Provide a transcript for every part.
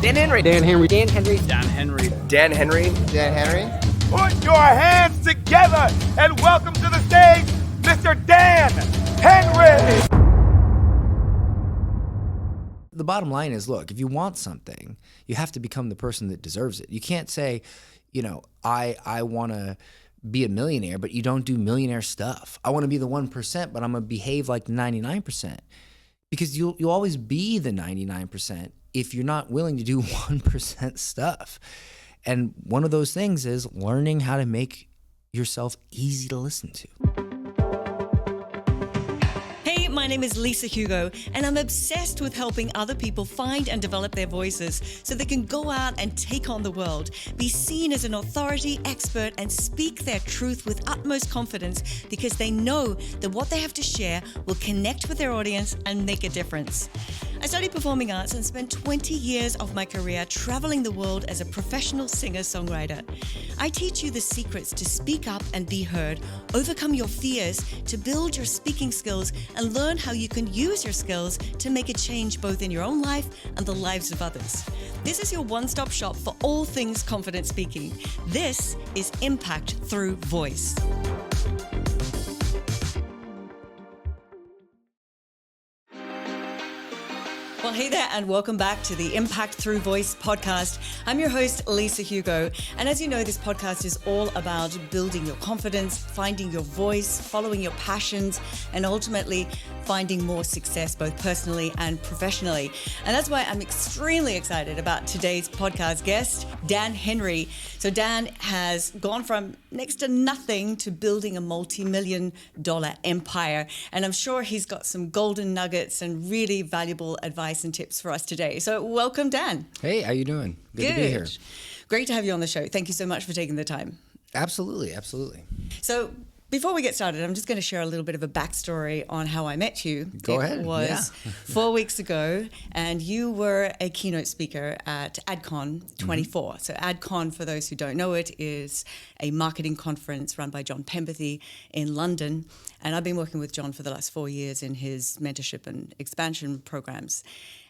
Dan Henry. Dan Henry. Dan Henry. Dan Henry. Dan Henry. Dan Henry. Put your hands together and welcome to the stage, Mr. Dan Henry. The bottom line is, look, if you want something, you have to become the person that deserves it. You can't say, I want to be a millionaire, but you don't do millionaire stuff. I want to be the 1%, but I'm going to behave like the 99%. Because you'll always be the 99% if you're not willing to do 1% stuff. And one of those things is learning how to make yourself easy to listen to. Hey, my name is Lisa Hugo, and I'm obsessed with helping other people find and develop their voices so they can go out and take on the world, be seen as an authority, expert, and speak their truth with utmost confidence because they know that what they have to share will connect with their audience and make a difference. I studied performing arts and spent 20 years of my career traveling the world as a professional singer-songwriter. I teach you the secrets to speak up and be heard, overcome your fears, to build your speaking skills, and learn how you can use your skills to make a change both in your own life and the lives of others. This is your one-stop shop for all things confident speaking. This is Impact Through Voice. Well, hey there, and welcome back to the Impact Through Voice podcast. I'm your host, Lisa Hugo. And as you know, this podcast is all about building your confidence, finding your voice, following your passions, and ultimately finding more success, both personally and professionally. And that's why I'm extremely excited about today's podcast guest, Dan Henry. So Dan has gone from next to nothing to building a multi-million-dollar empire. And I'm sure he's got some golden nuggets and really valuable advice and tips for us today. So welcome, Dan. Hey, how you doing? Good to be here. Great to have you on the show. Thank you so much for taking the time. Absolutely, absolutely. So before we get started, I'm just going to share a little bit of a backstory on how I met you. Go ahead. It was 4 weeks ago, and you were a keynote speaker at AdCon 24. So AdCon, for those who don't know it, is a marketing conference run by John Pempathy in London. And I've been working with John for the last 4 years in his mentorship and expansion programs.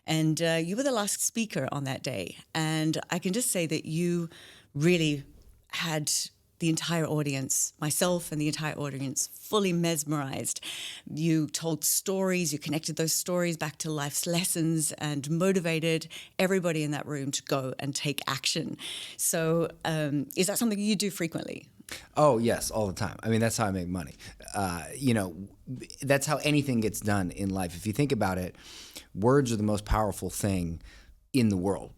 And you were the last speaker on that day. And I can just say that you really had the entire audience, myself and the entire audience, fully mesmerized. You told stories, you connected those stories back to life's lessons and motivated everybody in that room to go and take action. So is that something you do frequently? Oh, yes, all the time. I mean, that's how I make money. That's how anything gets done in life. If you think about it, words are the most powerful thing in the world.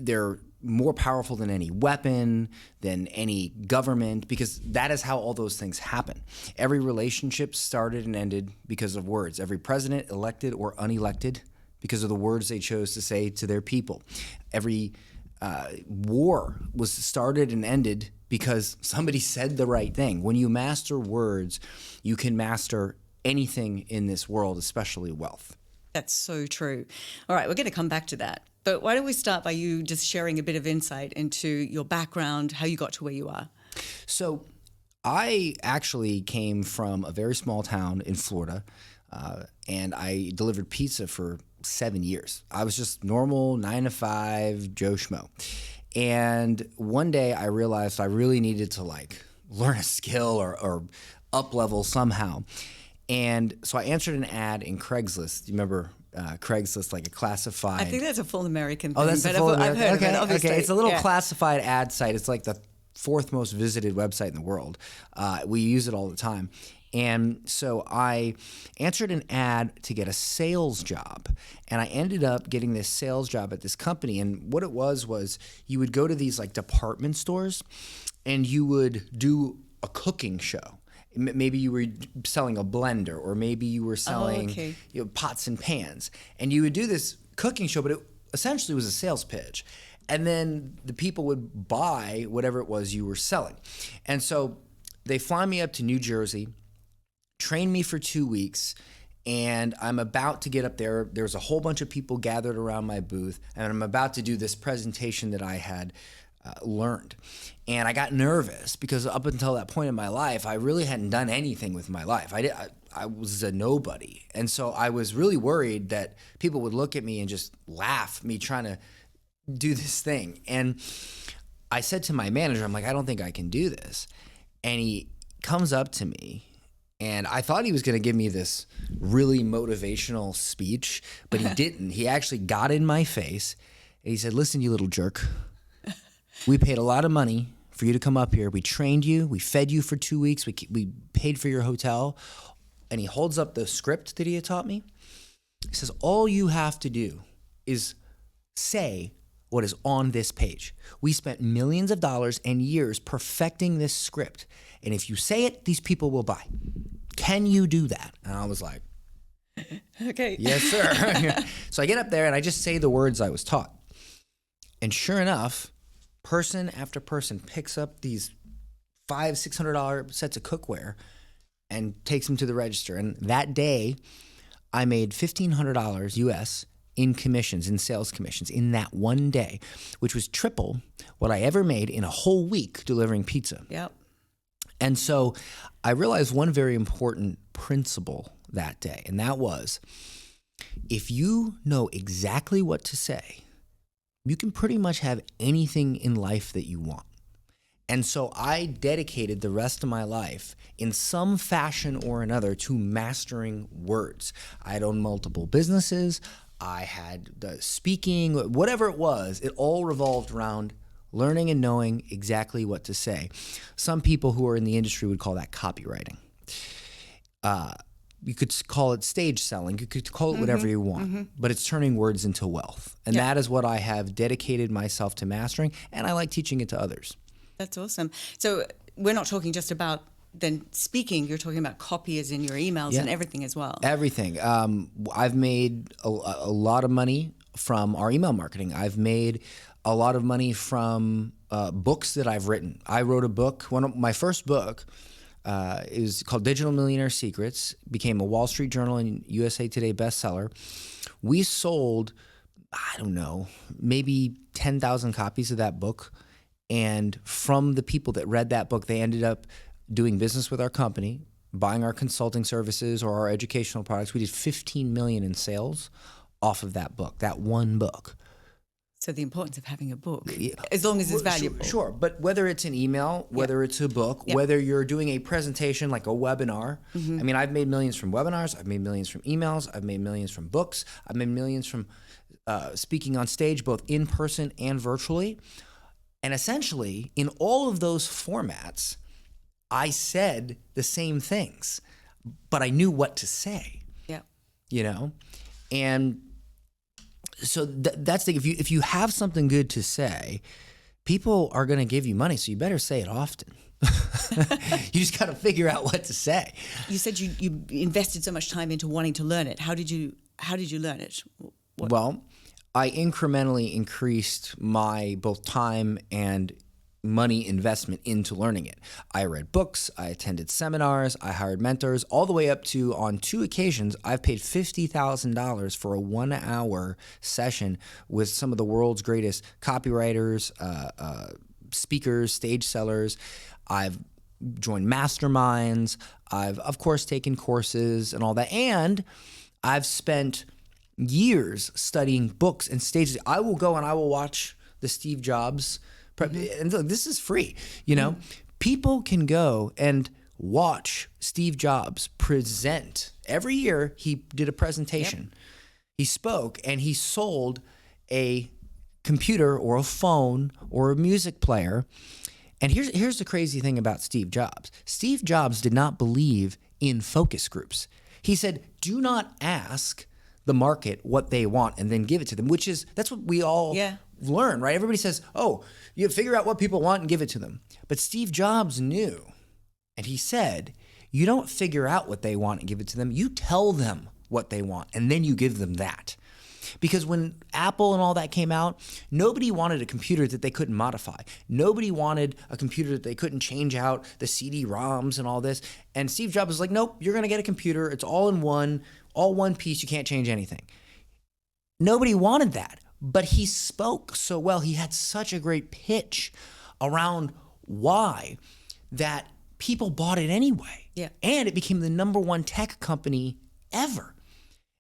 They're more powerful than any weapon, than any government, because that is how all those things happen. Every relationship started and ended because of words. Every president, elected or unelected, because of the words they chose to say to their people. Every war was started and ended because somebody said the right thing. When you master words, you can master anything in this world, especially wealth. That's so true. All right, we're going to come back to that. But why don't we start by you just sharing a bit of insight into your background, how you got to where you are? So I actually came from a very small town in Florida, and I delivered pizza for 7 years. I was just normal 9-to-5 Joe Schmo. And one day I realized I really needed to learn a skill or up level somehow. And so I answered an ad in Craigslist. Do you remember Craigslist, like a classified? I think that's a full American thing. Oh, that's a full American. I've heard of it, obviously. Okay, it's a little classified ad site. It's like the 4th most visited website in the world. We use it all the time. And so I answered an ad to get a sales job, and I ended up getting this sales job at this company. And what it was you would go to these department stores, and you would do a cooking show. Maybe you were selling a blender, or maybe you were selling pots and pans. And you would do this cooking show, but it essentially was a sales pitch. And then the people would buy whatever it was you were selling. And so they fly me up to New Jersey, train me for 2 weeks, and I'm about to get up there. There's a whole bunch of people gathered around my booth, and I'm about to do this presentation that I had learned. And I got nervous because up until that point in my life, I really hadn't done anything with my life. I was a nobody. And so I was really worried that people would look at me and just laugh, me trying to do this thing. And I said to my manager, I'm like, I don't think I can do this. And he comes up to me, and I thought he was going to give me this really motivational speech, but he didn't. He actually got in my face, and he said, listen, you little jerk, we paid a lot of money for you to come up here. We trained you. We fed you for 2 weeks. We paid for your hotel. And he holds up the script that he had taught me. He says, all you have to do is say what is on this page. We spent millions of dollars and years perfecting this script. And if you say it, these people will buy. Can you do that? And I was like, Okay. yes, sir. So I get up there and I just say the words I was taught. And sure enough, person after person picks up these $500-$600 sets of cookware and takes them to the register. And that day, I made $1,500 US in commissions, in sales commissions, in that one day, which was triple what I ever made in a whole week delivering pizza. Yep. And so I realized one very important principle that day, and that was, if you know exactly what to say, you can pretty much have anything in life that you want. And so I dedicated the rest of my life in some fashion or another to mastering words. I had owned multiple businesses. I had the speaking, whatever it was, it all revolved around learning and knowing exactly what to say. Some people who are in the industry would call that copywriting. You could call it stage selling. You could call it whatever you want, but it's turning words into wealth. And that is what I have dedicated myself to mastering, and I like teaching it to others. That's awesome. So we're not talking just about then speaking, you're talking about copy as in your emails and everything as well. Everything. I've made a lot of money from our email marketing. I've made a lot of money from books that I've written. I wrote a book. My first book is called Digital Millionaire Secrets, became a Wall Street Journal and USA Today bestseller. We sold, I don't know, maybe 10,000 copies of that book. And from the people that read that book, they ended up doing business with our company, buying our consulting services or our educational products. We did $15 million in sales off of that book, that one book. So the importance of having a book, as long as it's valuable. Sure, but whether it's an email, whether it's a book, whether you're doing a presentation like a webinar. I mean, I've made millions from webinars. I've made millions from emails. I've made millions from books. I've made millions from speaking on stage, both in person and virtually. And essentially, in all of those formats, I said the same things, but I knew what to say. Yeah. You know? And so that's the thing. If you have something good to say, people are going to give you money, so you better say it often. You just got to figure out what to say. You said you invested so much time into wanting to learn it. How did you learn it? Well, I incrementally increased my both time and money investment into learning it. I read books, I attended seminars, I hired mentors, all the way up to, on 2 occasions, I've paid $50,000 for a 1-hour session with some of the world's greatest copywriters, speakers, stage sellers. I've joined masterminds. I've, of course, taken courses and all that. And I've spent years studying books and stages. I will go and I will watch the Steve Jobs and look, this is free. You know, people can go and watch Steve Jobs present. Every year he did a presentation. He spoke and he sold a computer or a phone or a music player. And here's the crazy thing about Steve Jobs. Steve Jobs did not believe in focus groups. He said, do not ask the market what they want and then give it to them, that's what we all learn, right? Everybody says, oh, you figure out what people want and give it to them. But Steve Jobs knew, and he said, you don't figure out what they want and give it to them. You tell them what they want, and then you give them that. Because when Apple and all that came out, nobody wanted a computer that they couldn't modify. Nobody wanted a computer that they couldn't change out the CD-ROMs and all this. And Steve Jobs was like, nope, you're going to get a computer. It's all in one piece. You can't change anything. Nobody wanted that. But he spoke so well. He had such a great pitch around why that people bought it anyway. Yeah. And it became the #1 tech company ever.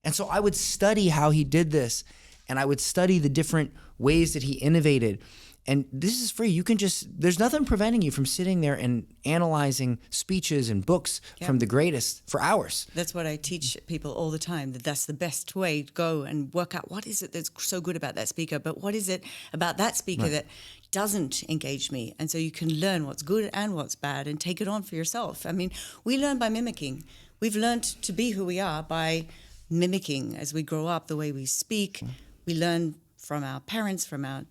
And so I would study how he did this, and I would study the different ways that he innovated. And this is free. You can there's nothing preventing you from sitting there and analyzing speeches and books from the greatest for hours. That's what I teach people all the time, that's the best way to go and work out what is it that's so good about that speaker, but what is it about that speaker that doesn't engage me? And so you can learn what's good and what's bad and take it on for yourself. I mean, we learn by mimicking. We've learned to be who we are by mimicking as we grow up, the way we speak. We learn from our parents, from our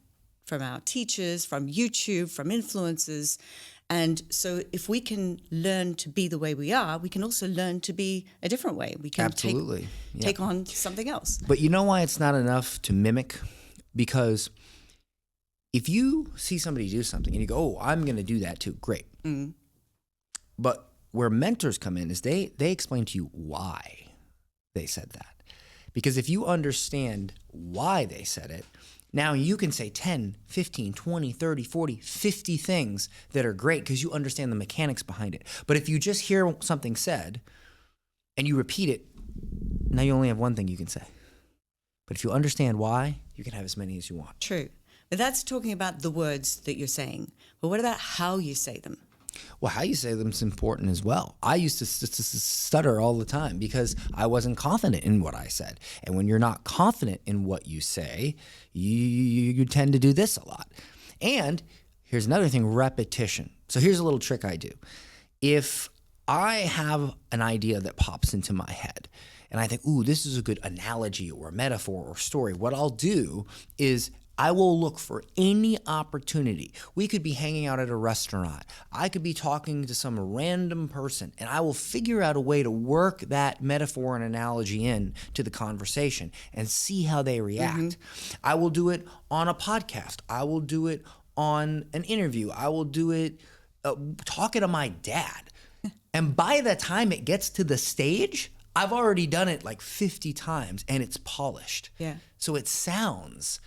teachers, from YouTube, from influencers. And so if we can learn to be the way we are, we can also learn to be a different way. We can take on something else. But you know why it's not enough to mimic? Because if you see somebody do something and you go, oh, I'm going to do that too, great. But where mentors come in is they explain to you why they said that. Because if you understand why they said it, now you can say 10, 15, 20, 30, 40, 50 things that are great because you understand the mechanics behind it. But if you just hear something said and you repeat it, now you only have one thing you can say. But if you understand why, you can have as many as you want. True. But that's talking about the words that you're saying. But what about how you say them? Well, how you say them is important as well. I used to stutter all the time because I wasn't confident in what I said. And when you're not confident in what you say, you tend to do this a lot. And here's another thing, repetition. So here's a little trick I do. If I have an idea that pops into my head and I think, ooh, this is a good analogy or metaphor or story, what I'll do is I will look for any opportunity. We could be hanging out at a restaurant. I could be talking to some random person, and I will figure out a way to work that metaphor and analogy in to the conversation and see how they react. I will do it on a podcast. I will do it on an interview. I will do it talking to my dad. And by the time it gets to the stage, I've already done it like 50 times, and it's polished. Yeah. So it sounds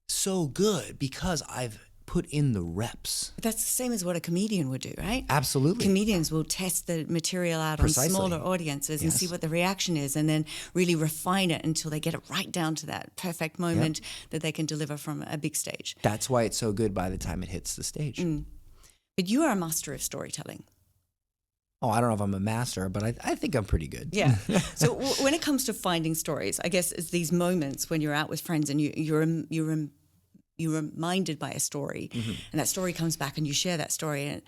so good because I've put in the reps. But that's the same as what a comedian would do, right? Absolutely. Comedians will test the material out Precisely. on smaller audiences and see what the reaction is, and then really refine it until they get it right down to that perfect moment that they can deliver from a big stage. That's why it's so good by the time it hits the stage. But you are a master of storytelling. Oh, I don't know if I'm a master, but I think I'm pretty good. Yeah. So when it comes to finding stories, I guess it's these moments when you're out with friends and you're reminded by a story, and that story comes back and you share that story, and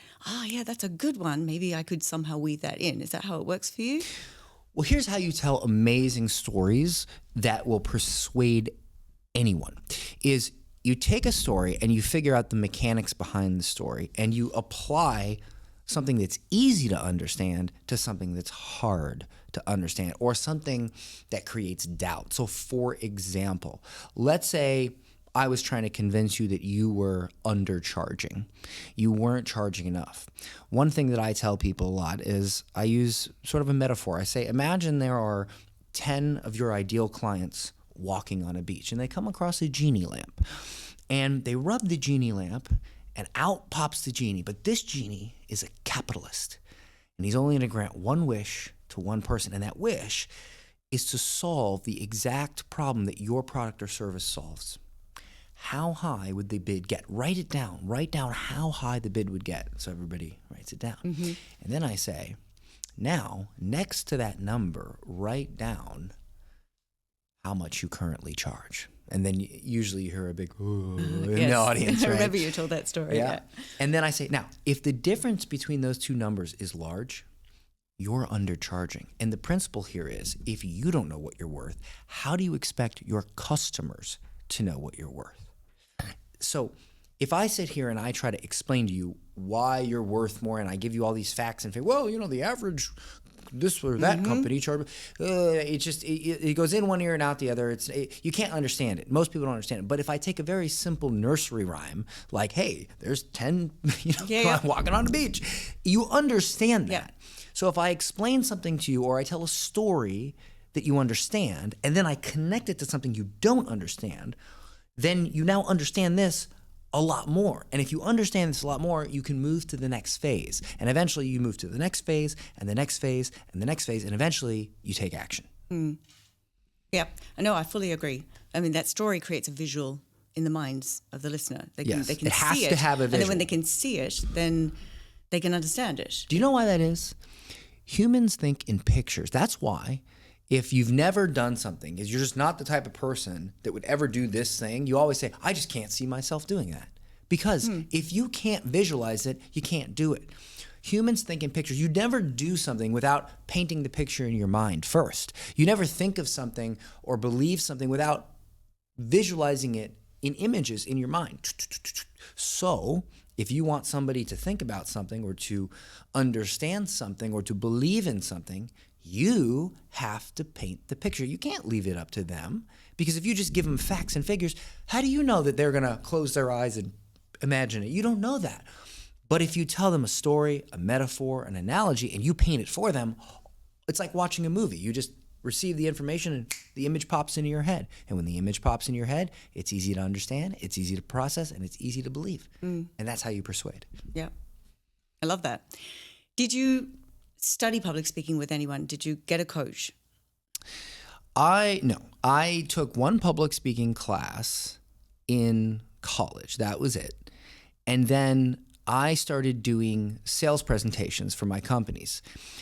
yeah, that's a good one. Maybe I could somehow weave that in. Is that how it works for you? Well, here's how you tell amazing stories that will persuade anyone. Is you take a story and you figure out the mechanics behind the story and you apply something that's easy to understand to something that's hard to understand, or something that creates doubt. So for example, let's say I was trying to convince you that you were undercharging. You weren't charging enough. One thing that I tell people a lot is I use sort of a metaphor. I say, imagine there are 10 of your ideal clients walking on a beach, and they come across a genie lamp, and they rub the genie lamp, and out pops the genie. But this genie is a capitalist, and he's only going to grant one wish to one person, and that wish is to solve the exact problem that your product or service solves. How high would the bid get? Write it down. Write down how high the bid would get. So everybody writes it down. And then I say, now, next to that number, write down how much you currently charge. And then usually you hear a big ooh in the audience, right? I remember you told that story. Yeah. And then I say, now, if the difference between those two numbers is large, you're undercharging. And the principle here is, if you don't know what you're worth, how do you expect your customers to know what you're worth? So if I sit here and I try to explain to you why you're worth more, and I give you all these facts and say, well, you know, the average this or that company charge, it goes in one ear and out the other. You can't understand it. Most people don't understand it. But if I take a very simple nursery rhyme, like, hey, there's 10 walking on the beach, you understand that. Yeah. So if I explain something to you, or I tell a story that you understand, and then I connect it to something you don't understand, then you now understand this a lot more. And if you understand this a lot more, you can move to the next phase. And eventually you move to the next phase, and the next phase, and the next phase, and eventually you take action. Yep. No, I fully agree. I mean, that story creates a visual in the minds of the listener. They can Yes, they can it has see to it, have a and then visual. when they can see it, then they can understand it. Do you know why that is? Humans think in pictures. That's why if you've never done something, is you're just not the type of person that would ever do this thing, you always say, I just can't see myself doing that. Because if you can't visualize it, you can't do it. Humans think in pictures. You never do something without painting the picture in your mind first. You never think of something or believe something without visualizing it in images in your mind. So if you want somebody to think about something or to understand something or to believe in something, you have to paint the picture. You can't leave it up to them, because if you just give them facts and figures, how do you know that they're going to close their eyes and imagine it? You don't know that. But if you tell them a story, a metaphor, an analogy, and you paint it for them, it's like watching a movie. You just receive the information and the image pops into your head. And when the image pops in your head, it's easy to understand, it's easy to process, and it's easy to believe. And that's how you persuade. Yeah. I love that. Did you study public speaking with anyone? Did you get a coach? No. I took one public speaking class in college. That was it. And then I started doing sales presentations for my companies.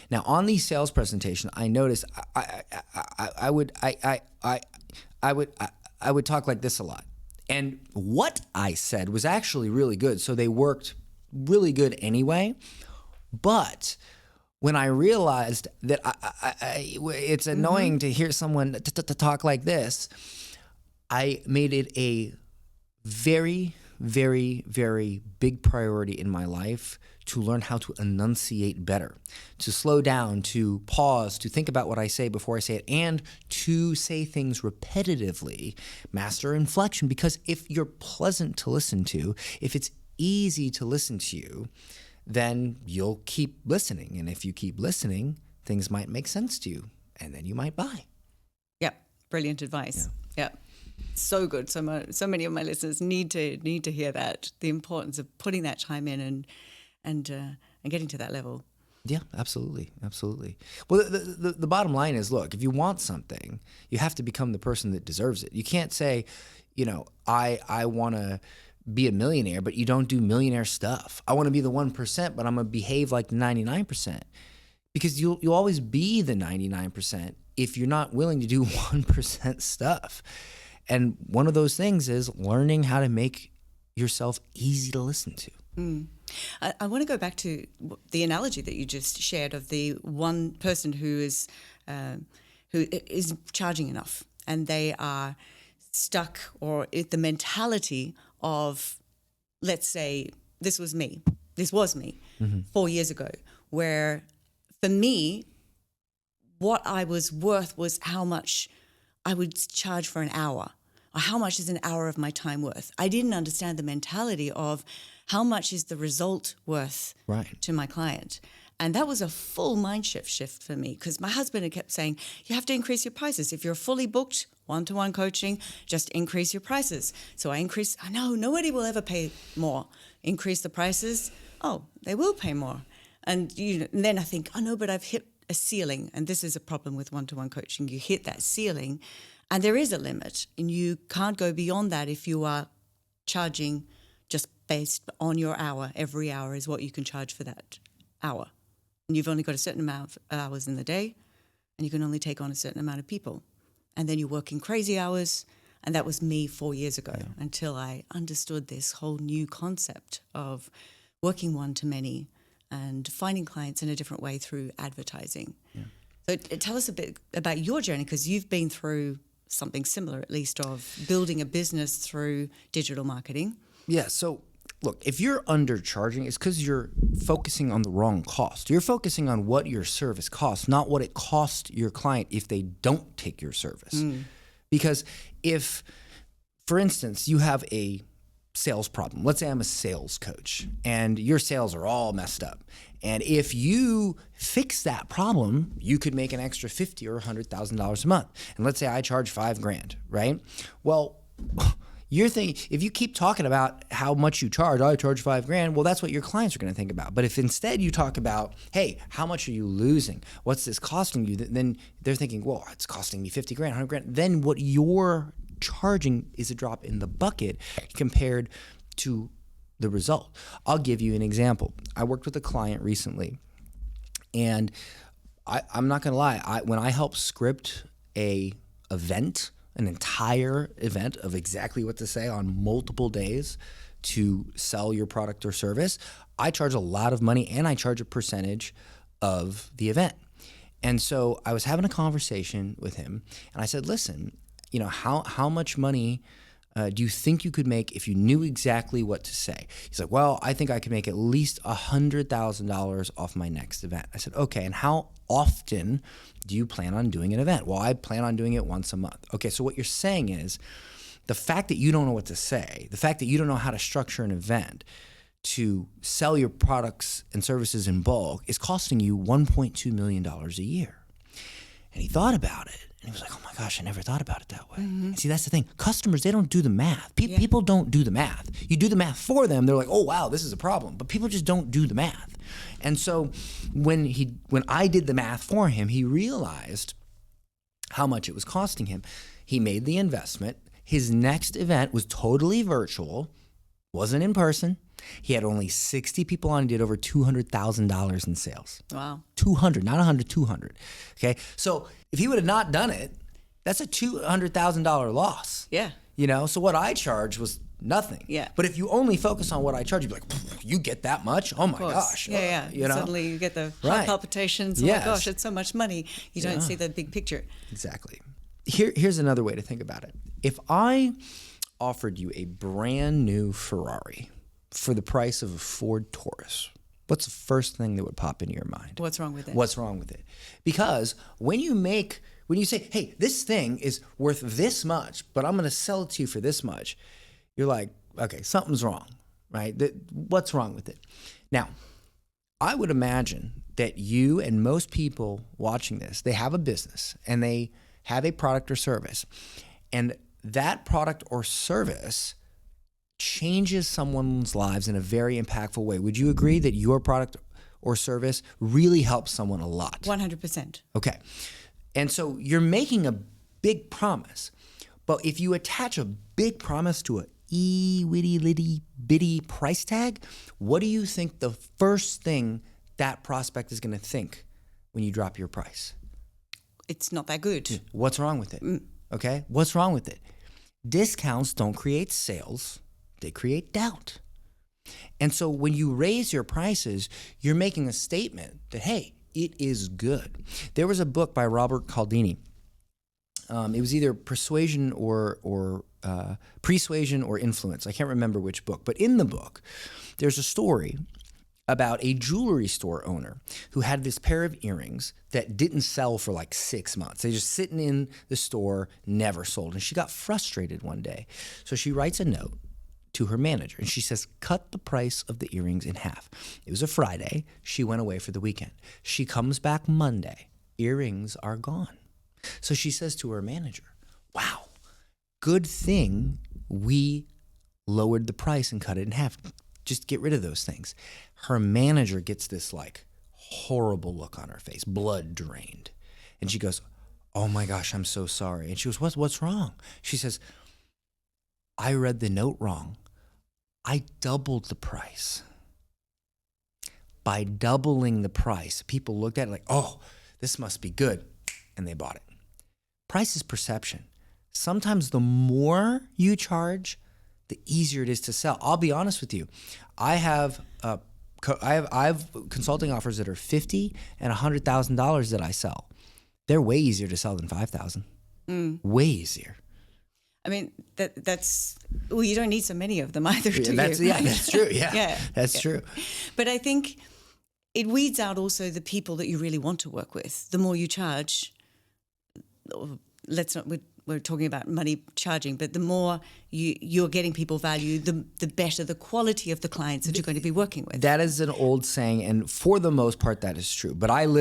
Now, on these sales presentations, I noticed I would talk like this a lot. And what I said was actually really good, so they worked really good anyway. But when I realized that it's annoying to hear someone talk like this, I made it a very, very, very big priority in my life to learn how to enunciate better, to slow down, to pause, to think about what I say before I say it, and to say things repetitively, master inflection. Because if you're pleasant to listen to, if it's easy to listen to you, then you'll keep listening. And if you keep listening, things might make sense to you, and then you might buy. Yeah, brilliant advice. Yeah. So good. So many of my listeners need to hear that, the importance of putting that time in and getting to that level. Yeah, absolutely. Absolutely. Well, the bottom line is, look, if you want something, you have to become the person that deserves it. You can't say, I want to be a millionaire, but you don't do millionaire stuff. I want to be the 1%, but I'm going to behave like the 99%. Because you'll always be the 99% if you're not willing to do 1% stuff. And one of those things is learning how to make yourself easy to listen to. I want to go back to the analogy that you just shared of the one person who is charging enough, and they are stuck, or the mentality of, let's say, this was me 4 years ago, where for me, what I was worth was how much I would charge for an hour, or how much is an hour of my time worth. I didn't understand the mentality of how much is the result worth to my client. And that was a full mind shift for me, because my husband had kept saying, you have to increase your prices. If you're fully booked, one-to-one coaching, just increase your prices. So I know nobody will ever pay more. Increase the prices, they will pay more. And then I think, no, but I've hit a ceiling, and this is a problem with one-to-one coaching. You hit that ceiling, and there is a limit, and you can't go beyond that if you are charging just based on your hour. Every hour is what you can charge for that hour, and you've only got a certain amount of hours in the day, and you can only take on a certain amount of people, and then you're working crazy hours. And that was me 4 years ago, until I understood this whole new concept of working one-to-many and finding clients in a different way through advertising. So tell us a bit about your journey, because you've been through something similar, at least, of building a business through digital marketing. Yeah. So look, if you're undercharging, it's because you're focusing on the wrong cost. You're focusing on what your service costs, not what it costs your client if they don't take your service. Because if, for instance, you have a sales problem. Let's say I'm a sales coach and your sales are all messed up. And if you fix that problem, you could make an extra $50,000 or $100,000 a month. And let's say I charge $5,000, right? Well, you're thinking, if you keep talking about how much you charge, I charge $5,000, well, that's what your clients are going to think about. But if instead you talk about, hey, how much are you losing? What's this costing you? Then they're thinking, well, it's costing me $50,000, $100,000. Then what you're charging is a drop in the bucket compared to the result. I'll give you an example. I worked with a client recently, and I'm not going to lie. When I help script an entire event of exactly what to say on multiple days to sell your product or service, I charge a lot of money, and I charge a percentage of the event. And so I was having a conversation with him, and I said, listen, how much money do you think you could make if you knew exactly what to say? He's like, well, I think I could make at least $100,000 off my next event. I said, okay, and how often do you plan on doing an event? Well, I plan on doing it once a month. Okay, so what you're saying is the fact that you don't know what to say, the fact that you don't know how to structure an event to sell your products and services in bulk is costing you $1.2 million a year. And he thought about it. And he was like, oh my gosh, I never thought about it that way. And see, that's the thing. Customers, they don't do the math. People don't do the math. You do the math for them. They're like, oh, wow, this is a problem. But people just don't do the math. And so when I did the math for him, he realized how much it was costing him. He made the investment. His next event was totally virtual, wasn't in person. He had only 60 people on. He did over $200,000 in sales. Wow. 200, not 100, 200. Okay. So if he would have not done it, that's a $200,000 loss. Yeah. So what I charged was nothing. Yeah. But if you only focus on what I charge, you'd be like, you get that much? Oh my gosh. Yeah. Suddenly you get the heart palpitations. Oh my gosh, it's so much money. You don't see the big picture. Exactly. Here's another way to think about it. If I offered you a brand new Ferrari for the price of a Ford Taurus, what's the first thing that would pop into your mind? What's wrong with it? What's wrong with it? Because when you say, hey, this thing is worth this much, but I'm going to sell it to you for this much, you're like, okay, something's wrong, right? What's wrong with it? Now, I would imagine that you and most people watching this, they have a business and they have a product or service, and that product or service changes someone's lives in a very impactful way. Would you agree that your product or service really helps someone a lot? 100%. Okay. And so you're making a big promise, but if you attach a big promise to a witty litty bitty price tag, what do you think the first thing that prospect is going to think when you drop your price? It's not that good. What's wrong with it? Okay? What's wrong with it? Discounts don't create sales. They create doubt. And so when you raise your prices, you're making a statement that, hey, it is good. There was a book by Robert Cialdini. It was either Persuasion or Persuasion or Influence. I can't remember which book. But in the book, there's a story about a jewelry store owner who had this pair of earrings that didn't sell for like 6 months. They just sitting in the store, never sold. And she got frustrated one day. So she writes a note to her manager, and she says, cut the price of the earrings in half. It was a Friday. She went away for the weekend. She comes back Monday. Earrings are gone. So she says to her manager, wow, good thing we lowered the price and cut it in half. Just get rid of those things. Her manager gets this like horrible look on her face, blood drained. And she goes, oh my gosh, I'm so sorry. And she goes, what's wrong? She says, I read the note wrong. I doubled the price. By doubling the price, people looked at it like, oh, this must be good. And they bought it. Price is perception. Sometimes the more you charge, the easier it is to sell. I'll be honest with you. I have consulting offers that are $50,000 and $100,000 that I sell. They're way easier to sell than $5,000. Way easier. I mean, that's you don't need so many of them either, do you? That's true. Yeah, that's true. But I think it weeds out also the people that you really want to work with. The more you charge, we're talking about money charging, but the more you're getting people value, the better the quality of the clients that you're going to be working with. That is an old saying, and for the most part, that is true. But I'm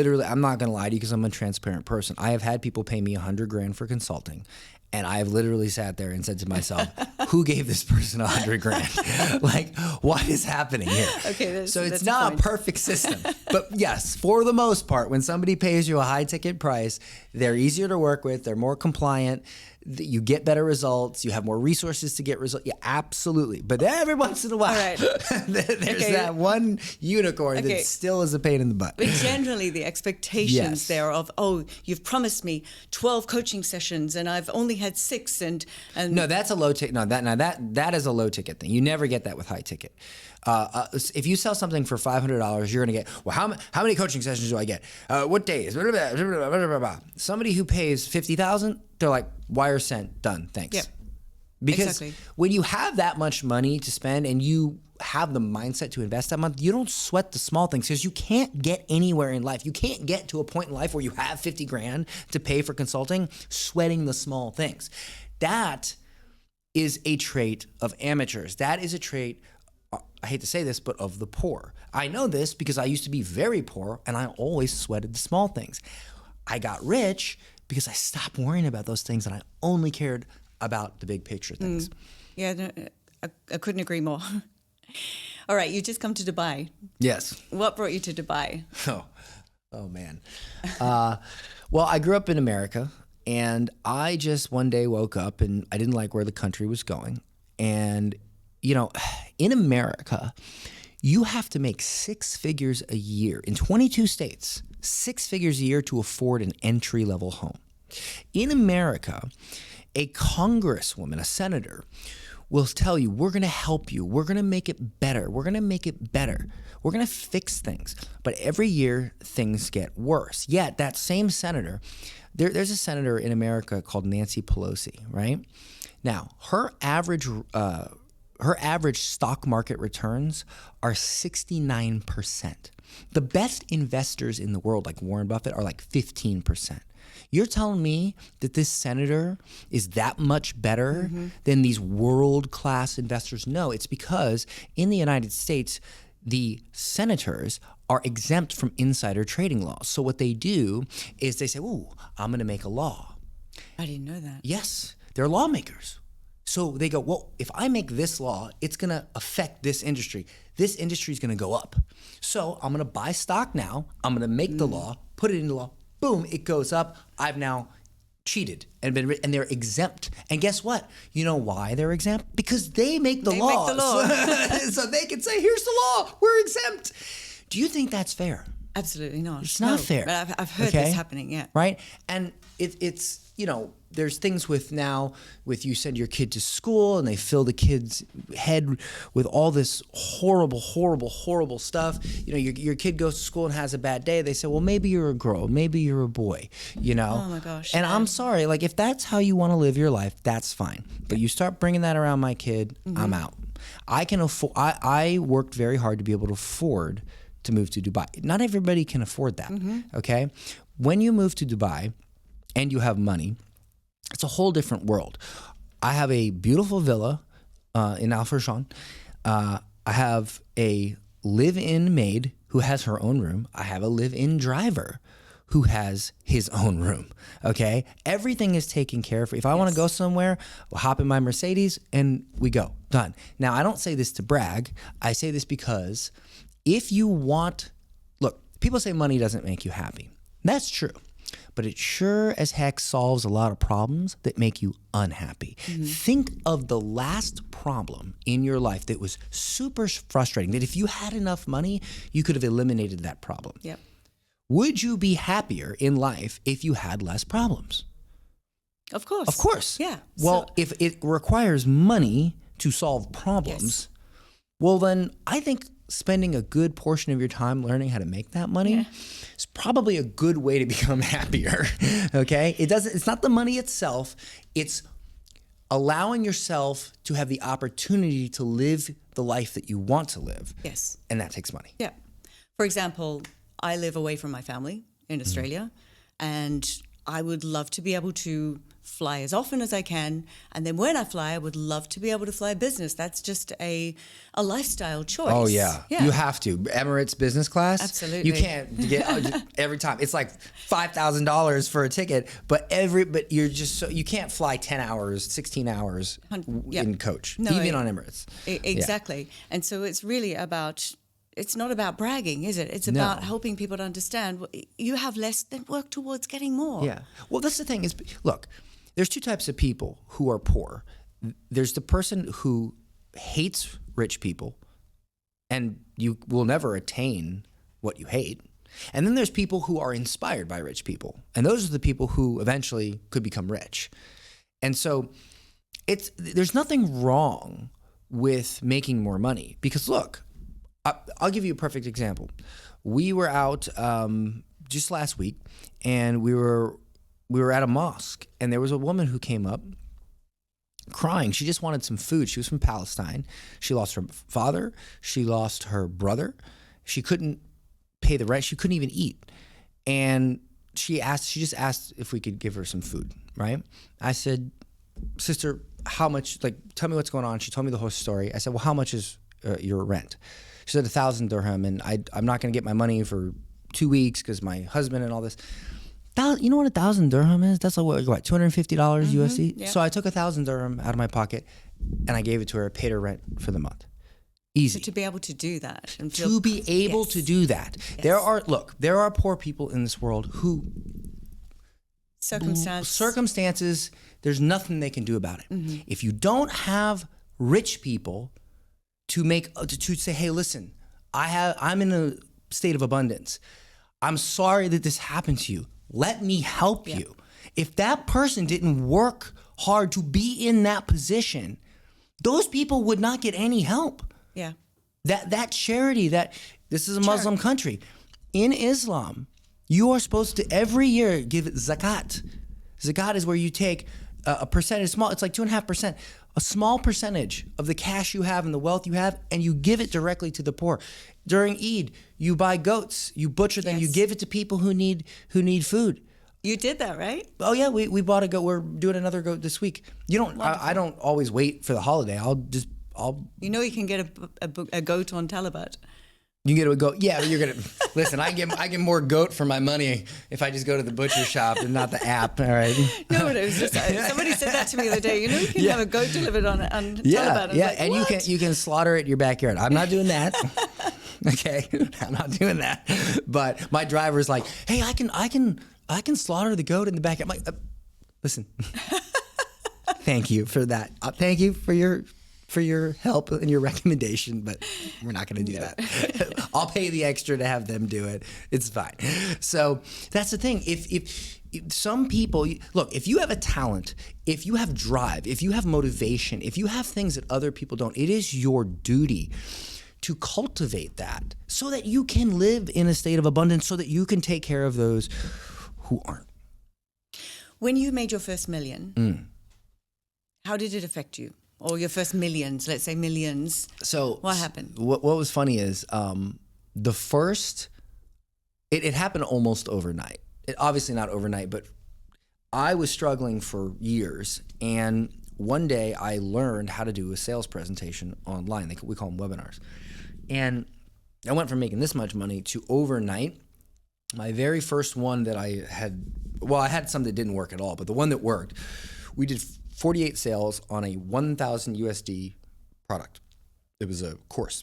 not going to lie to you because I'm a transparent person. I have had people pay me $100,000 for consulting, and I've literally sat there and said to myself, who gave this person $100,000? Like, what is happening here? Okay, so it's not a perfect system, But yes, for the most part, when somebody pays you a high ticket price, they're easier to work with. They're more compliant. You get better results. You have more resources to get results. Yeah, absolutely. But every once in a while, All right. there's that one unicorn that still is a pain in the butt. But generally, the expectations Yes. there of, oh, you've promised me 12 coaching sessions and I've only had 6, and No, that's a low ticket. No, that is a low ticket thing. You never get that with high ticket. If you sell something for $500, you're going to get, well, how many coaching sessions do I get? What days? Somebody who pays $50,000, they're like, wire sent, done, thanks. Yep. Because Exactly. when you have that much money to spend and you have the mindset to invest that month, you don't sweat the small things because you can't get anywhere in life. You can't get to a point in life where you have 50 grand to pay for consulting, sweating the small things. That is a trait of amateurs. That is a trait, I hate to say this, but of the poor. I know this because I used to be very poor and I always sweated the small things. I got rich because I stopped worrying about those things and I only cared about the big picture things. yeah, no, I couldn't agree more. All right, you just come to Dubai. Yes. What brought you to Dubai? Oh man. Well, I grew up in America and I just one day woke up and I didn't like where the country was going. And, you know, in America, you have to make 6 figures a year in 22 states, 6 figures a year to afford an entry-level home. In America, a congresswoman, a senator, will tell you, we're going to help you. We're going to make it better. We're going to make it better. We're going to fix things. But every year, things get worse. Yet, that same senator, there's a senator in America called Nancy Pelosi, right? Now, her average stock market returns are 69%. The best investors in the world, like Warren Buffett, are like 15%. You're telling me that this senator is that much better than these world-class investors? No, it's because in the United States, the senators are exempt from insider trading laws. So what they do is they say, ooh, I'm going to make a law. I didn't know that. Yes, they're lawmakers. So they go, well, if I make this law, it's going to affect this industry. This industry is going to go up. So I'm going to buy stock now. I'm going to make the law, put it into law. Boom, it goes up. I've now cheated and they're exempt. And guess what? You know why they're exempt? Because they make the laws. Make the law. So they can say, here's the law. We're exempt. Do you think that's fair? Absolutely not. It's not fair. But I've heard this happening, yeah. Right? And it's, you know, there's things with you send your kid to school and they fill the kid's head with all this horrible, horrible, horrible stuff. You know, your kid goes to school and has a bad day. They say, well, maybe you're a girl, maybe you're a boy, you know? Oh my gosh. And I'm sorry, like if that's how you want to live your life, that's fine. But you start bringing that around my kid, I'm out. I can afford, I worked very hard to be able to afford to move to Dubai. Not everybody can afford that, okay? When you move to Dubai and you have money, it's a whole different world. I have a beautiful villa in Al Farshan. I have a live-in maid who has her own room. I have a live-in driver who has his own room, okay? Everything is taken care of. If I want to go somewhere, I'll hop in my Mercedes and we go, done. Now, I don't say this to brag. I say this because if you want, look, people say money doesn't make you happy. That's true. But it sure as heck solves a lot of problems that make you unhappy. Think of the last problem in your life that was super frustrating, that if you had enough money, you could have eliminated that problem. Yep. Would you be happier in life if you had less problems? Of course. Of course. Yeah. Well, if it requires money to solve problems, well, then I think spending a good portion of your time learning how to make that money is probably a good way to become happier. Okay? It's not the money itself, it's allowing yourself to have the opportunity to live the life that you want to live. Yes. And that takes money. Yeah. For example, I live away from my family in Australia, and I would love to be able to fly as often as I can. And then when I fly, I would love to be able to fly business. That's just a lifestyle choice. Oh, yeah. You have to. Emirates business class. Absolutely. You can't get every time. It's like $5,000 for a ticket, but you're just so, you can't fly 10 hours, 16 hours in coach, even on Emirates. Exactly. And so it's really about it's not about bragging, is it? It's about helping people to understand you have less, then work towards getting more. Yeah. Well, that's the thing is, look, there's two types of people who are poor. There's the person who hates rich people, and you will never attain what you hate. And then there's people who are inspired by rich people. And those are the people who eventually could become rich. And so there's nothing wrong with making more money, because look, I'll give you a perfect example. We were out just last week, and we were at a mosque, and there was a woman who came up crying. She just wanted some food. She was from Palestine. She lost her father. She lost her brother. She couldn't pay the rent. She couldn't even eat. And she just asked if we could give her some food, right? I said, sister, how much, like, tell me what's going on. She told me the whole story. I said, well, how much is your rent? She said 1,000 dirham, and I'm not going to get my money for 2 weeks because my husband and all this. You know what 1,000 dirham is? That's like what, $250 USD? Yeah. So I took 1,000 dirham out of my pocket, and I gave it to her, paid her rent for the month. Easy. So to be able to do that. And to be able to do that. Yes. There are poor people in this world who... Circumstances, there's nothing they can do about it. Mm-hmm. If you don't have rich people to say, hey, listen, I'm in a state of abundance. I'm sorry that this happened to you. Let me help you. If that person didn't work hard to be in that position, those people would not get any help. Yeah. That charity, this is a Muslim country. In Islam, you are supposed to every year give zakat. Zakat is where you take a percentage, it's like 2.5%, a small percentage of the cash you have and the wealth you have, and you give it directly to the poor. During Eid, you buy goats, you butcher them, you give it to people who need food. You did that, right? Oh yeah, we bought a goat. We're doing another goat this week. I don't always wait for the holiday. You can get a goat on Talabat. You get a goat. Yeah, you're gonna listen. I get more goat for my money if I just go to the butcher shop and not the app. All right. No, but it was just somebody said that to me the other day. You can have a goat delivered on Talabat. Yeah, and you can slaughter it in your backyard. I'm not doing that. Okay, I'm not doing that. But my driver's like, hey, I can slaughter the goat in the backyard. I'm like, listen. Thank you for that. Thank you for your help and your recommendation, but we're not going to do that. I'll pay the extra to have them do it. It's fine. So that's the thing. If some people, look, if you have a talent, if you have drive, if you have motivation, if you have things that other people don't, it is your duty to cultivate that so that you can live in a state of abundance, so that you can take care of those who aren't. When you made your first million, how did it affect you? Or your first millions, let's say millions. So what happened? What was funny is it happened almost overnight. Obviously not overnight, but I was struggling for years. And one day I learned how to do a sales presentation online. We call them webinars. And I went from making this much money to overnight. My very first one that I had some that didn't work at all, but the one that worked, we did 48 sales on a 1,000 USD product. It was a course.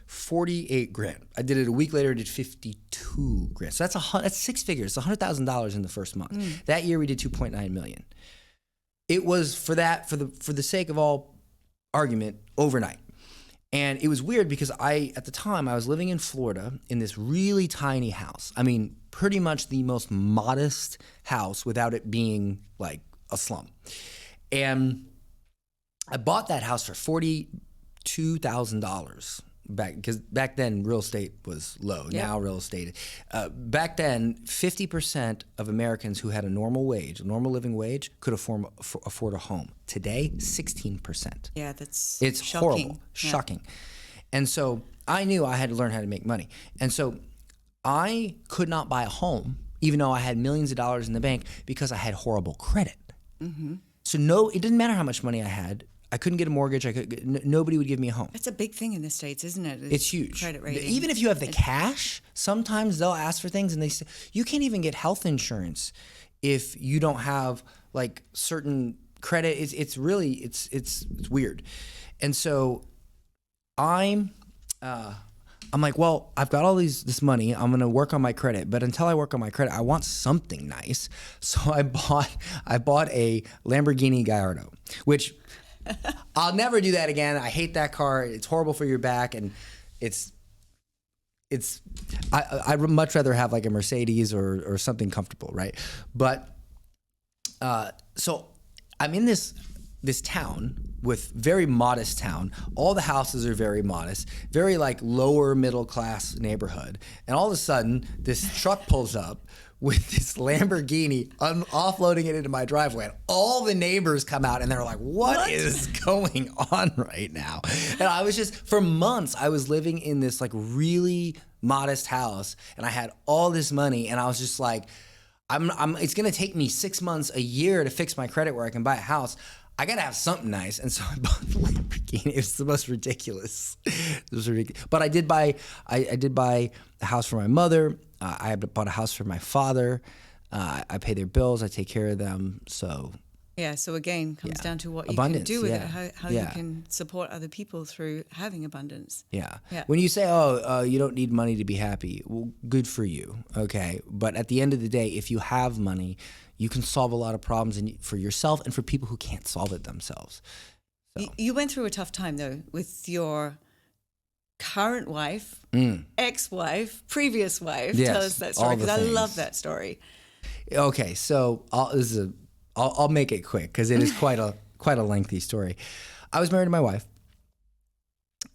48 grand. I did it a week later, I did 52 grand. So that's six figures. It's $100,000 in the first month. That year we did 2.9 million. It was for the sake of all argument, overnight. And it was weird because at the time I was living in Florida in this really tiny house. I mean, pretty much the most modest house without it being like a slum. And I bought that house for $42,000 because back then real estate was low. Yeah. Now real estate, back then 50% of Americans who had a normal living wage, could afford a home. Today, 16%. Yeah, it's shocking. Horrible, shocking. And so I knew I had to learn how to make money. And so I could not buy a home, even though I had millions of dollars in the bank, because I had horrible credit. Mm-hmm. So it didn't matter how much money I had. I couldn't get a mortgage. Nobody would give me a home. It's a big thing in the States, isn't it? It's huge. Credit rating. Even if you have the cash, sometimes they'll ask for things and they say, you can't even get health insurance if you don't have like certain credit. It's really weird. And so I I'm like, well, I've got all this money. I'm gonna work on my credit, but until I work on my credit, I want something nice. So I bought a Lamborghini Gallardo, which I'll never do that again. I hate that car. It's horrible for your back, and I'd much rather have like a Mercedes or something comfortable, right? But so I'm in this town with very modest town. All the houses are very modest, very like lower middle class neighborhood. And all of a sudden, this truck pulls up with this Lamborghini, offloading it into my driveway. And all the neighbors come out and they're like, what is going on right now? And I was just, for months, I was living in this like really modest house, and I had all this money, and I was just like, it's gonna take me 6 months, a year to fix my credit where I can buy a house. I gotta have something nice, and so I bought the Lamborghini. It was the most ridiculous. It was ridiculous, but I did buy a house for my mother. I bought a house for my father. I pay their bills. I take care of them. So yeah. So again, comes down to what abundance, you can do with it, how you can support other people through having abundance. Yeah. When you say, oh, you don't need money to be happy, well, good for you. Okay. But at the end of the day, if you have money, you can solve a lot of problems for yourself and for people who can't solve it themselves. So. You went through a tough time, though, with your current wife, ex-wife, previous wife. Yes, tell us that story, because I things. love that story. Okay, so I'll make it quick because it is quite a lengthy story. I was married to my wife,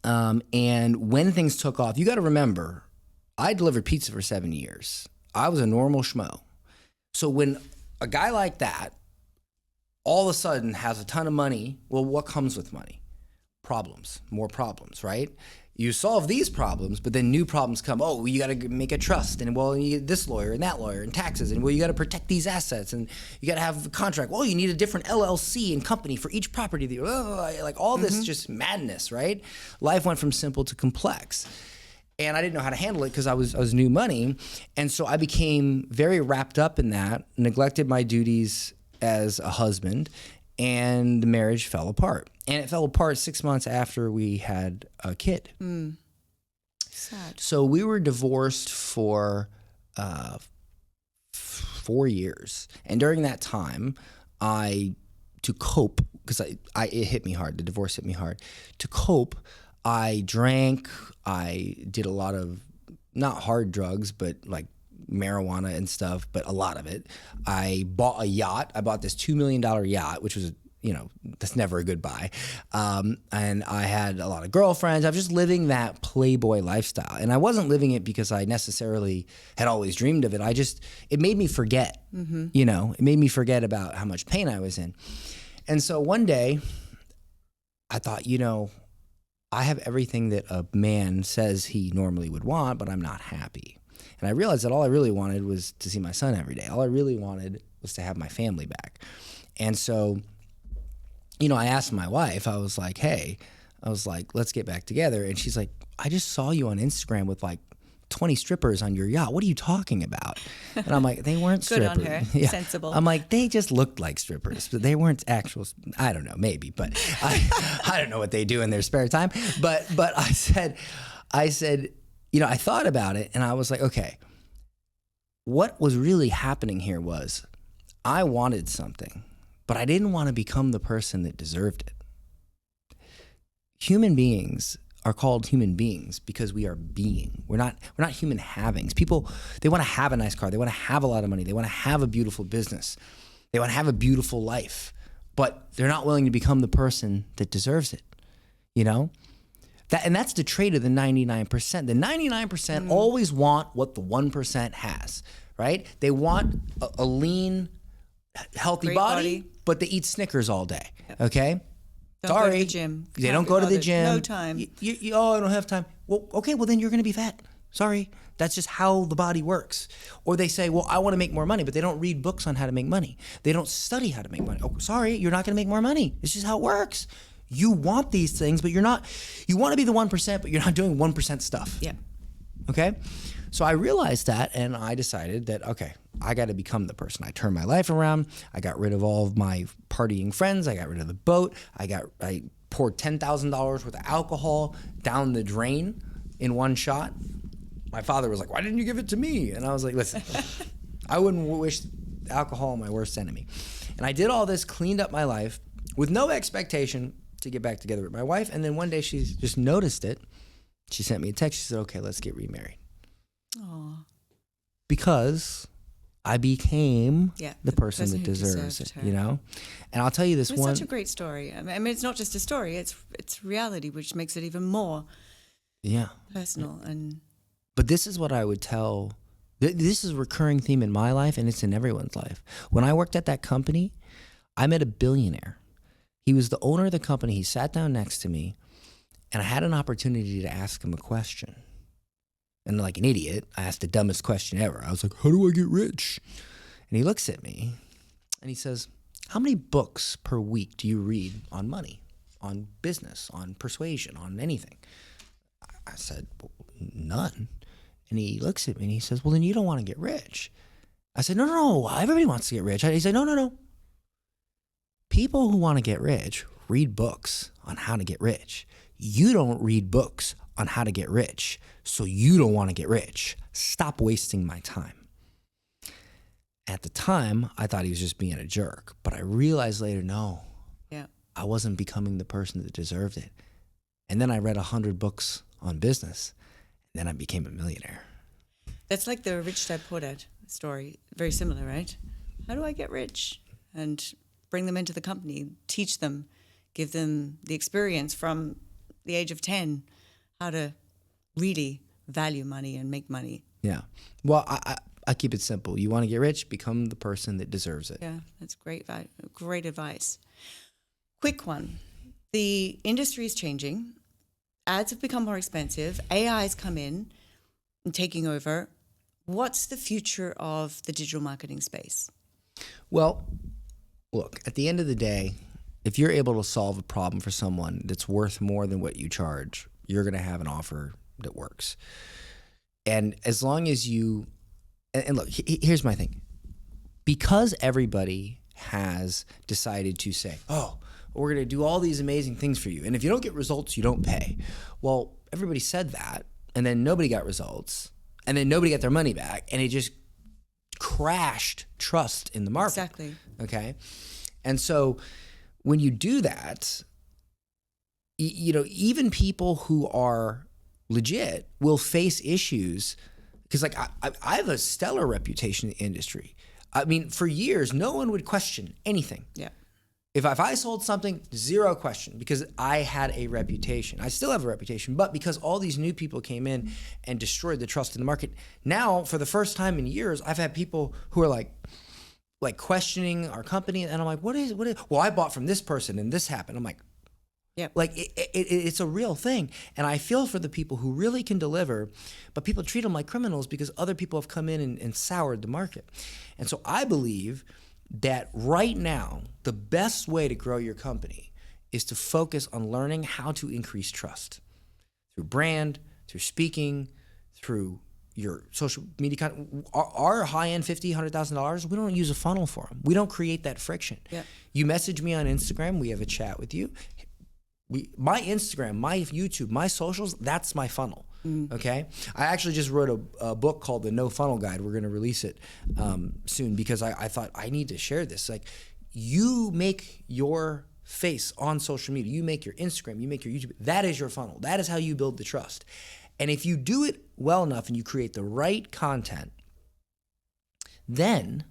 and when things took off, you got to remember, I delivered pizza for 7 years. I was a normal schmo. So when a guy like that all of a sudden has a ton of money, well, what comes with money? Problems, more problems, right? You solve these problems, but then new problems come. Oh, you got to make a trust, and well, you get this lawyer and that lawyer and taxes, and well, you got to protect these assets, and you got to have a contract. Well, you need a different LLC and company for each property. Like all this just madness, right? Life went from simple to complex. And I didn't know how to handle it because I was new money. And so I became very wrapped up in that, neglected my duties as a husband, and the marriage fell apart. And it fell apart 6 months after we had a kid. Sad. So we were divorced for 4 years. And during that time, to cope, because it hit me hard, the divorce hit me hard. To cope, I drank, I did a lot of, not hard drugs, but like marijuana and stuff, but a lot of it. I bought a yacht. I bought this $2 million yacht, which was, that's never a good buy. And I had a lot of girlfriends. I was just living that playboy lifestyle. And I wasn't living it because I necessarily had always dreamed of it. It made me forget, it made me forget about how much pain I was in. And so one day I thought, I have everything that a man says he normally would want, but I'm not happy. And I realized that all I really wanted was to see my son every day. All I really wanted was to have my family back. And so, I asked my wife, I was like, let's get back together. And she's like, I just saw you on Instagram with like 20 strippers on your yacht. What are you talking about? And I'm like, they weren't strippers. Good on her. Sensible. I'm like, they just looked like strippers, but they weren't actual. I don't know, maybe, but I don't know what they do in their spare time. But I said, I thought about it, and I was like, okay, what was really happening here was I wanted something, but I didn't want to become the person that deserved it. Human beings are called human beings because we are being. We're not human havings. People, they want to have a nice car. They want to have a lot of money. They want to have a beautiful business. They want to have a beautiful life, but they're not willing to become the person that deserves it. And that's the trait of the 99%. The 99% always want what the 1% has, right? They want a lean, healthy Great body, but they eat Snickers all day, okay? Don't go to the gym. They don't go to the gym. No time. I don't have time. Well, okay, well then you're going to be fat. Sorry. That's just how the body works. Or they say, well, I want to make more money, but they don't read books on how to make money. They don't study how to make money. Oh, sorry, you're not going to make more money. It's just how it works. You want these things, but you want to be the 1%, but you're not doing 1% stuff. Yeah. Okay? So I realized that, and I decided that, okay, I got to become the person. I turned my life around. I got rid of all of my partying friends. I got rid of the boat. I poured $10,000 worth of alcohol down the drain in one shot. My father was like, "Why didn't you give it to me?" And I was like, "Listen, I wouldn't wish alcohol on my worst enemy." And I did all this, cleaned up my life with no expectation to get back together with my wife. And then one day she just noticed it. She sent me a text. She said, "Okay, let's get remarried." Aww. Because I became the person that who deserves deserved it, her. you know? And I'll tell you this It's one. such a great story. I mean, it's not just a story, it's reality, which makes it even more Yeah. personal. And But this is what I would tell. This is a recurring theme in my life, and it's in everyone's life. When I worked at that company, I met a billionaire. He was the owner of the company. He sat down next to me, and I had an opportunity to ask him a question. And like an idiot, I asked the dumbest question ever. I was like, "How do I get rich?" And he looks at me, and he says, "How many books per week do you read on money, on business, on persuasion, on anything?" I said, "Well, none." And he looks at me and he says, "Well, then you don't want to get rich." I said, No, everybody wants to get rich." He said, No. People who want to get rich read books on how to get rich. You don't read books on how to get rich, so you don't want to get rich. Stop wasting my time. At the time, I thought he was just being a jerk, but I realized later, no, yeah, I wasn't becoming the person that deserved it. And then I read 100 books on business, and then I became a millionaire. that's like the Rich Dad Poor Dad story. Very similar, right? How do I get rich? And bring them into the company, teach them, give them the experience from the age of 10, how to really value money and make money. Yeah. Well, I keep it simple. You want to get rich, become the person that deserves it. Yeah, that's great advice. Quick one. The industry is changing. Ads have become more expensive. AI's come in and taking over. What's the future of the digital marketing space? Well, look, at the end of the day, if you're able to solve a problem for someone that's worth more than what you charge, you're going to have an offer that works. And as long as you, and look, here's my thing. Because everybody has decided to say, "Oh, we're going to do all these amazing things for you, and if you don't get results, you don't pay." Well, everybody said that, and then nobody got results, and then nobody got their money back, and it just crashed trust in the market. Exactly. Okay? And so when you do that, you know, even people who are legit will face issues because, like, I have a stellar reputation in the industry. I mean, for years, no one would question anything. Yeah. If I sold something, zero question, because I had a reputation. I still have a reputation, but because all these new people came in and destroyed the trust in the market, now for the first time in years, I've had people who are like questioning our company, and I'm like, what is? Well, I bought from this person and this happened. I'm like, Yeah. like it's a real thing. And I feel for the people who really can deliver, but people treat them like criminals because other people have come in and soured the market. And so I believe that right now, the best way to grow your company is to focus on learning how to increase trust through brand, through speaking, through your social media content. Our high-end $50,000, $100,000, we don't use a funnel for them. We don't create that friction. Yep. You message me on Instagram, we have a chat with you. My Instagram, my YouTube, my socials, that's my funnel. Okay? I actually just wrote a book called The No Funnel Guide. We're going to release it soon because I thought I need to share this. Like, you make your face on social media. You make your Instagram. You make your YouTube. That is your funnel. That is how you build the trust. And if you do it well enough and you create the right content, then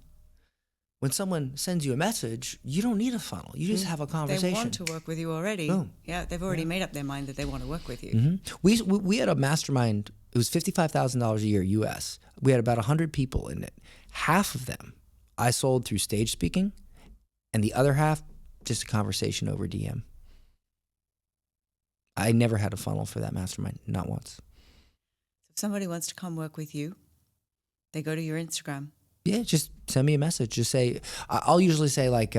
when someone sends you a message, you don't need a funnel. You just have a conversation. They want to work with you already. Boom. Yeah, they've already made up their mind that they want to work with you. Mm-hmm. We had a mastermind. It was $55,000 a year US. We had about 100 people in it. Half of them I sold through stage speaking, and the other half just a conversation over DM. I never had a funnel for that mastermind, not once. If somebody wants to come work with you, they go to your Instagram. Yeah, just send me a message. Just say, I'll usually say like,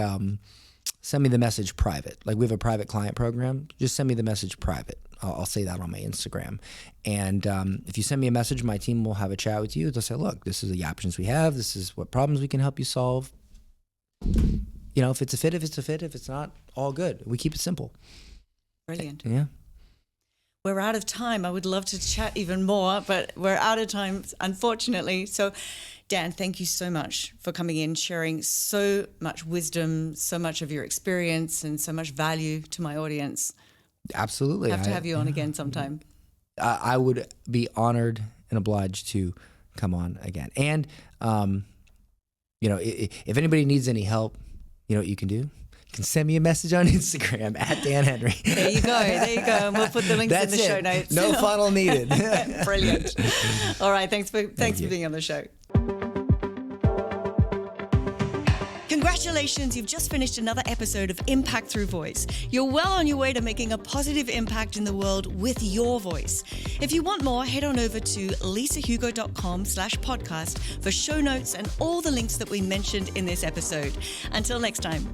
send me the message private. Like we have a private client program. Just send me the message private. I'll say that on my Instagram. And if you send me a message, my team will have a chat with you. They'll say, look, this is the options we have. This is what problems we can help you solve. You know, if it's a fit, if it's a fit. If it's not, all good. We keep it simple. Brilliant. Yeah. we're out of time. I would love to chat even more, but we're out of time, unfortunately. So, Dan, thank you so much for coming in, sharing so much wisdom, so much of your experience, and so much value to my audience. Absolutely. Have to have you on again sometime. I would be honored and obliged to come on again. And, if anybody needs any help, you know what you can do? You can send me a message on Instagram at Dan Henry. There you go. And we'll put the links in the show notes. No funnel needed. Brilliant. All right. Thanks for being on the show. Congratulations, you've just finished another episode of Impact Through Voice. You're well on your way to making a positive impact in the world with your voice. If you want more, head on over to lisahugo.com/podcast for show notes and all the links that we mentioned in this episode. Until next time.